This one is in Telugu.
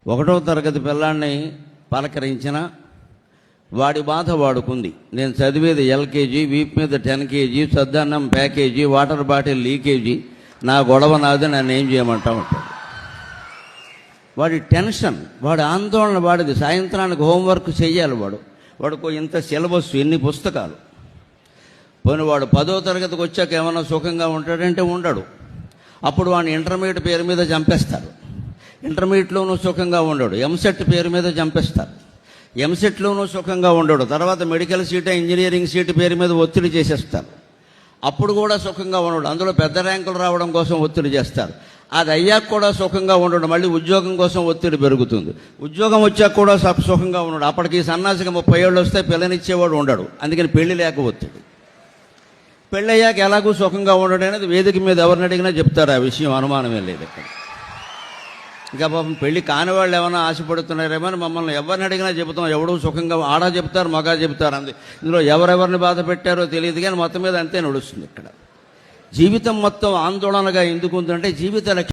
ఒకటో తరగతి పిల్లాన్ని పలకరించిన వాడి బాధ వాడుకుంది. నేను చదివేది ఎల్కేజీ, వీపు మీద 10 kg, సద్దన్నం ప్యాకేజీ, వాటర్ బాటిల్ లీకేజీ, నా గొడవ నాది, నన్ను ఏం చేయమంటా ఉంటాడు. వాడి టెన్షన్, వాడి ఆందోళన వాడిది. సాయంత్రానికి హోంవర్క్ చెయ్యాలి. వాడుకో ఇంత సిలబస్, ఎన్ని పుస్తకాలు. పోనీ వాడు 10వ తరగతికి వచ్చాక ఏమన్నా సుఖంగా ఉంటాడంటే ఉండడు. అప్పుడు వాడిని ఇంటర్మీడియట్ పేరు మీద చంపేస్తారు. ఇంటర్మీడియట్లోనూ సుఖంగా ఉండడు. ఎంసెట్ పేరు మీద చంపేస్తారు. ఎంసెట్లోనూ సుఖంగా ఉండడు. తర్వాత మెడికల్ సీటు, ఇంజనీరింగ్ సీటు పేరు మీద ఒత్తిడి చేసేస్తారు. అప్పుడు కూడా సుఖంగా ఉండడు. అందులో పెద్ద ర్యాంకులు రావడం కోసం ఒత్తిడి చేస్తారు. అది అయ్యాక కూడా సుఖంగా ఉండడు. మళ్ళీ ఉద్యోగం కోసం ఒత్తిడి పెరుగుతుంది. ఉద్యోగం వచ్చాక కూడా సుఖంగా ఉండడు. అప్పటికి సన్నాసిగా 30 ఏళ్ళు వస్తే పిల్లనిచ్చేవాడు ఉండడు. అందుకని పెళ్లి లేక ఒత్తిడి. పెళ్ళి అయ్యాక ఎలాగూ సుఖంగా ఉండడు అనేది వేదిక మీద ఎవరిని అడిగినా చెప్తారు. ఆ విషయం అనుమానమే లేదు ఇక్కడ. ఇంకా పాపం పెళ్లి కాని వాళ్ళు ఏమైనా ఆశపడుతున్నారేమో అని మమ్మల్ని ఎవరిని అడిగినా చెబుతాం. ఎవడూ సుఖంగా, ఆడ చెప్తారు, మగ చెప్తారు. ఇందులో ఎవరెవరిని బాధ పెట్టారో తెలియదు, కానీ మొత్తం మీద అంతే నడుస్తుంది ఇక్కడ. జీవితం మొత్తం ఆందోళనగా ఎందుకు ఉందంటే జీవిత